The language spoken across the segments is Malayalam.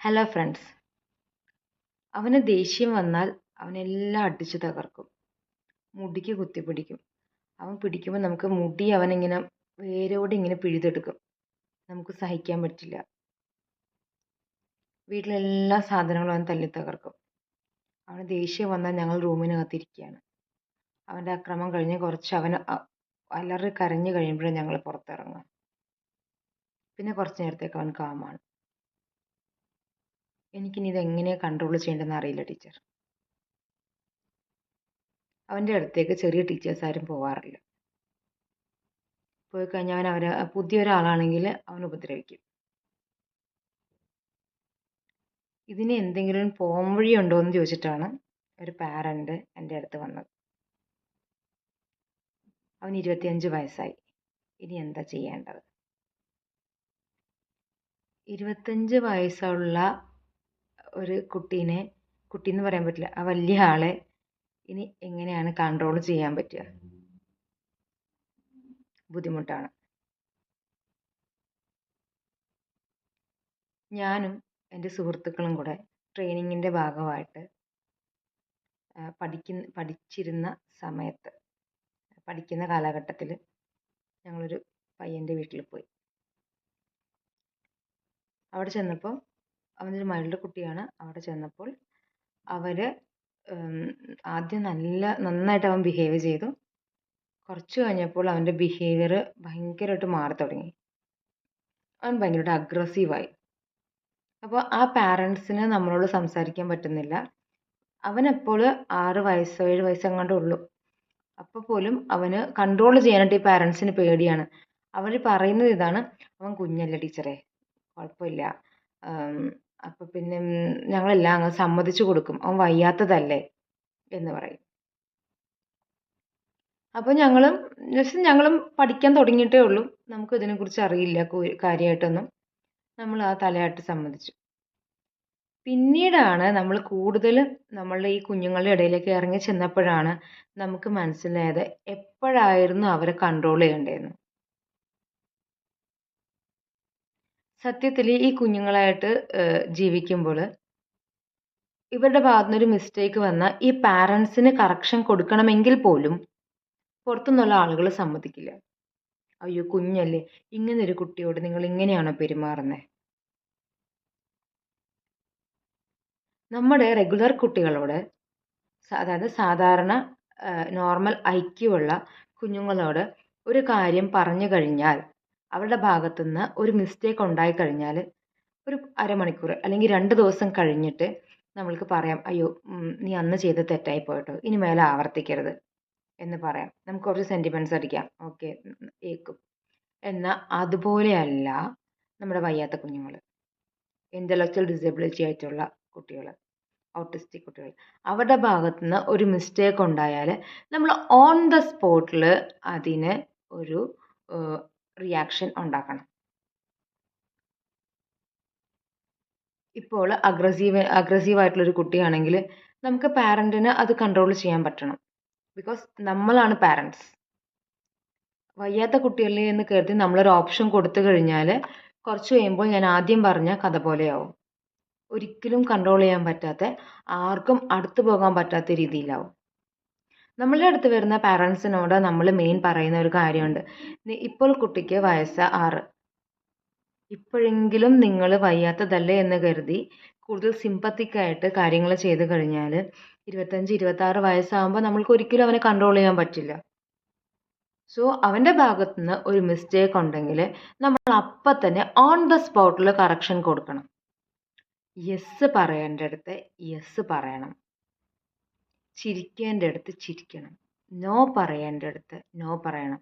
Hello friends. അവന് ദേഷ്യം വന്നാൽ അവനെല്ലാം അടിച്ചു തകർക്കും. മുടിക്ക് കുത്തിപ്പിടിക്കും. അവൻ പിടിക്കുമ്പോൾ നമുക്ക് മുടി അവനിങ്ങനെ വേരോടെ ഇങ്ങനെ പിഴുതെടുക്കും. നമുക്ക് സഹിക്കാൻ പറ്റില്ല. വീട്ടിലെല്ലാ സാധനങ്ങളും അവൻ തല്ലി തകർക്കും. അവന് ദേഷ്യം വന്നാൽ ഞങ്ങൾ റൂമിനകത്തിരിക്കുകയാണ്. അവൻ്റെ അക്രമം കഴിഞ്ഞ് കുറച്ച് അവൻ അലറി കരഞ്ഞു കഴിയുമ്പോഴേ ഞങ്ങൾ പുറത്തിറങ്ങുക. പിന്നെ കുറച്ച് നേരത്തേക്ക് അവൻ കാമാണ്. എനിക്കിനി ഇതെങ്ങനെയാണ് കൺട്രോൾ ചെയ്യേണ്ടതെന്ന് അറിയില്ല ടീച്ചർ. അവൻ്റെ അടുത്തേക്ക് ചെറിയ ടീച്ചേഴ്സ് ആരും പോകാറില്ല. പോയി കഴിഞ്ഞാൽ അവൻ പുതിയൊരാളാണെങ്കിൽ അവൻ ഉപദ്രവിക്കും. ഇതിന് എന്തെങ്കിലും പോംവഴി ഉണ്ടോ എന്ന് ചോദിച്ചിട്ടാണ് ഒരു പാരന്റ് എൻ്റെ അടുത്ത് വന്നത്. അവന് 25 വയസ്സായി. ഇനി എന്താ ചെയ്യേണ്ടത്? 25 വയസ്സുള്ള ഒരു കുട്ടിയെന്ന് പറയാൻ പറ്റില്ല, ആ വലിയ ആളെ ഇനി എങ്ങനെയാണ് കൺട്രോൾ ചെയ്യാൻ പറ്റുക? ബുദ്ധിമുട്ടാണ്. ഞാനും എൻ്റെ സുഹൃത്തുക്കളും കൂടെ ട്രെയിനിങ്ങിൻ്റെ ഭാഗമായിട്ട് പഠിച്ചിരുന്ന സമയത്ത്, പഠിക്കുന്ന കാലഘട്ടത്തിൽ ഞങ്ങളൊരു പയ്യൻ്റെ വീട്ടിൽ പോയി. അവിടെ ചെന്നപ്പോൾ അവനൊരു മകളുടെ കുട്ടിയാണ്. അവിടെ ചെന്നപ്പോൾ അവർ ആദ്യം നന്നായിട്ട് അവൻ ബിഹേവ് ചെയ്തു. കുറച്ച് കഴിഞ്ഞപ്പോൾ അവൻ്റെ ബിഹേവിയർ ഭയങ്കരമായിട്ട് മാറി തുടങ്ങി. അവൻ ഭയങ്കരമായിട്ട് അഗ്രസീവായി. അപ്പോൾ ആ പാരൻസിന് നമ്മളോട് സംസാരിക്കാൻ പറ്റുന്നില്ല. അവനപ്പോൾ 6 വയസ്സോ 7 വയസ്സോ എങ്ങാണ്ടേ ഉള്ളൂ. അപ്പോൾ പോലും അവന് കൺട്രോൾ ചെയ്യാനായിട്ട് ഈ പാരൻസിന് പേടിയാണ്. അവർ പറയുന്നത് ഇതാണ്: അവൻ കുഞ്ഞല്ലേ ടീച്ചറെ, കുഴപ്പമില്ല, അപ്പോൾ പിന്നെ ഞങ്ങളെല്ലാം അങ്ങ് സമ്മതിച്ചു കൊടുക്കും, അവൻ വയ്യാത്തതല്ലേ എന്ന് പറയും. അപ്പോൾ ഞങ്ങളും പഠിക്കാൻ തുടങ്ങിയിട്ടേ ഉള്ളൂ. നമുക്ക് ഇതിനെക്കുറിച്ച് അറിയില്ല കാര്യമായിട്ടൊന്നും. നമ്മൾ ആ തലയാട്ടി സമ്മതിച്ചു. പിന്നീടാണ് നമ്മൾ കൂടുതൽ നമ്മളുടെ ഈ കുഞ്ഞുങ്ങളുടെ ഇടയിലേക്ക് ഇറങ്ങി ചെന്നപ്പോഴാണ് നമുക്ക് മനസ്സിലായത് എപ്പോഴായിരുന്നു അവരെ കൺട്രോൾ ചെയ്യേണ്ടതെന്ന്. സത്യത്തിൽ ഈ കുഞ്ഞുങ്ങളായിട്ട് ജീവിക്കുമ്പോൾ ഇവരുടെ ഭാഗത്തുനിന്നൊരു മിസ്റ്റേക്ക് വന്നാൽ ഈ പാരൻസിന് കറക്ഷൻ കൊടുക്കണമെങ്കിൽ പോലും പുറത്തുനിന്നുള്ള ആളുകൾ സമ്മതിക്കില്ല. അയ്യോ കുഞ്ഞല്ലേ, ഇങ്ങനെ ഒരു കുട്ടിയോട് നിങ്ങൾ ഇങ്ങനെയാണോ പെരുമാറുന്നത്? നമ്മുടെ റെഗുലർ കുട്ടികളോട്, അതായത് സാധാരണ നോർമൽ ഐക്യമുള്ള കുഞ്ഞുങ്ങളോട് ഒരു കാര്യം പറഞ്ഞു കഴിഞ്ഞാൽ, അവരുടെ ഭാഗത്തുനിന്ന് ഒരു മിസ്റ്റേക്ക് ഉണ്ടായി കഴിഞ്ഞാൽ ഒരു അരമണിക്കൂർ അല്ലെങ്കിൽ 2 ദിവസം കഴിഞ്ഞിട്ട് നമ്മൾക്ക് പറയാം, അയ്യോ നീ അന്ന് ചെയ്ത് തെറ്റായി പോയിട്ടോ, ഇനി മേലെ ആവർത്തിക്കരുത് എന്ന് പറയാം. നമുക്ക് കുറച്ച് സെൻറ്റിമെൻറ്റ്സ് അടിക്കാം, ഓക്കെ ഏക്കും. എന്നാൽ അതുപോലെയല്ല നമ്മുടെ വയ്യാത്ത കുഞ്ഞുങ്ങൾ, ഇൻ്റലക്ച്വൽ ഡിസബിലിറ്റി ആയിട്ടുള്ള കുട്ടികൾ, ഓട്ടിസ്റ്റിക് കുട്ടികൾ. അവരുടെ ഭാഗത്തുനിന്ന് ഒരു മിസ്റ്റേക്ക് ഉണ്ടായാൽ നമ്മൾ ഓൺ ദ സ്പോട്ടിൽ അതിന് ഒരു റിയാക്ഷൻ ഉണ്ടാക്കണം. ഇപ്പോൾ അഗ്രസീവായിട്ടുള്ളൊരു കുട്ടിയാണെങ്കിൽ നമുക്ക് പാരൻറ്റിന് അത് കൺട്രോൾ ചെയ്യാൻ പറ്റണം. ബിക്കോസ് നമ്മളാണ് പാരൻസ്. വയ്യാത്ത കുട്ടികളെ എന്ന് കരുതി നമ്മളൊരു ഓപ്ഷൻ കൊടുത്തു കഴിഞ്ഞാൽ കുറച്ച് കഴിയുമ്പോൾ ഞാൻ ആദ്യം പറഞ്ഞ കഥ പോലെയാവും. ഒരിക്കലും കൺട്രോൾ ചെയ്യാൻ പറ്റാത്ത, ആർക്കും അടുത്ത് പോകാൻ പറ്റാത്ത രീതിയിലാവും. നമ്മളുടെ അടുത്ത് വരുന്ന പാരൻസിനോട് നമ്മൾ മെയിൻ പറയുന്ന ഒരു കാര്യമുണ്ട്: ഇപ്പോൾ കുട്ടിക്ക് വയസ്സ് 6, ഇപ്പോഴെങ്കിലും നിങ്ങൾ വയ്യാത്തതല്ലേ എന്ന് കരുതി കൂടുതൽ സിമ്പത്തിക്കായിട്ട് കാര്യങ്ങൾ ചെയ്ത് കഴിഞ്ഞാൽ 25-26 വയസ്സാകുമ്പോൾ നമ്മൾക്ക് ഒരിക്കലും അവനെ കൺട്രോൾ ചെയ്യാൻ പറ്റില്ല. സോ അവൻ്റെ ഭാഗത്തുനിന്ന് ഒരു മിസ്റ്റേക്ക് ഉണ്ടെങ്കിൽ നമ്മൾ അപ്പം തന്നെ ഓൺ ദ സ്പോട്ടിൽ കറക്ഷൻ കൊടുക്കണം. യെസ് പറയേണ്ടടുത്ത് യെസ് പറയണം, ചിരിക്കേണ്ടടുത്ത് ചിരിക്കണം, നോ പറയേണ്ടടുത്ത് നോ പറയണം.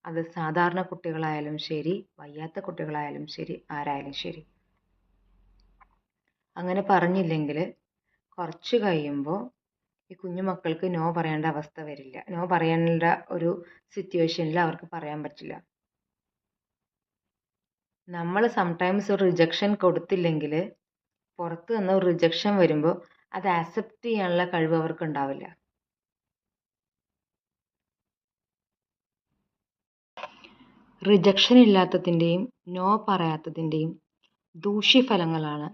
അത് സാധാരണ കുട്ടികളായാലും ശരി, വയ്യാത്ത കുട്ടികളായാലും ശരി, ആരായാലും ശരി. അങ്ങനെ പറഞ്ഞില്ലെങ്കിൽ കുറച്ച് കഴിയുമ്പോൾ ഈ കുഞ്ഞുമക്കൾക്ക് നോ പറയേണ്ട അവസ്ഥ വരില്ല. നോ പറയേണ്ട ഒരു സിറ്റുവേഷനിൽ അവർക്ക് പറയാൻ പറ്റില്ല. നമ്മൾ സംടൈംസ് ഒരു റിജക്ഷൻ കൊടുത്തില്ലെങ്കിൽ പുറത്ത് നിന്ന് ഒരു റിജക്ഷൻ വരുമ്പോൾ അത് ആക്സെപ്റ്റ് ചെയ്യാനുള്ള കഴിവ് അവർക്ക് ഉണ്ടാവില്ല. റിജക്ഷൻ ഇല്ലാത്തതിൻ്റെയും നോ പറയാത്തതിൻ്റെയും ദൂഷ്യഫലങ്ങളാണ്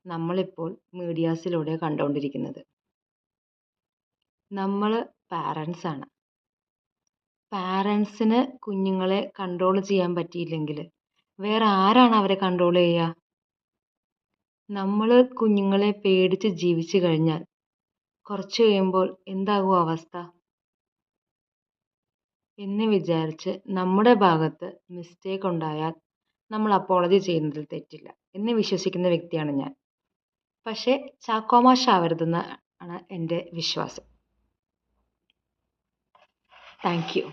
നമ്മളിപ്പോൾ മീഡിയാസിലൂടെ കണ്ടുകൊണ്ടിരിക്കുന്നത്. നമ്മൾ പാരൻസാണ്. പാരൻസിന് കുഞ്ഞുങ്ങളെ കൺട്രോൾ ചെയ്യാൻ പറ്റിയില്ലെങ്കിൽ വേറെ ആരാണ് അവരെ കൺട്രോൾ ചെയ്യുക? നമ്മൾ കുഞ്ഞുങ്ങളെ പേടിച്ച് ജീവിച്ചു കഴിഞ്ഞാൽ കുറച്ച് കഴിയുമ്പോൾ എന്താകും അവസ്ഥ എന്ന് വിചാരിച്ച് നമ്മുടെ ഭാഗത്ത് മിസ്റ്റേക്ക് ഉണ്ടായാൽ നമ്മൾ അപ്പോളജി ചെയ്യുന്നതിൽ തെറ്റില്ല എന്ന് വിശ്വസിക്കുന്ന വ്യക്തിയാണ് ഞാൻ. പക്ഷേ ചാക്കോമാഷാവരുതെന്നാണ് എൻ്റെ വിശ്വാസം. Thank you.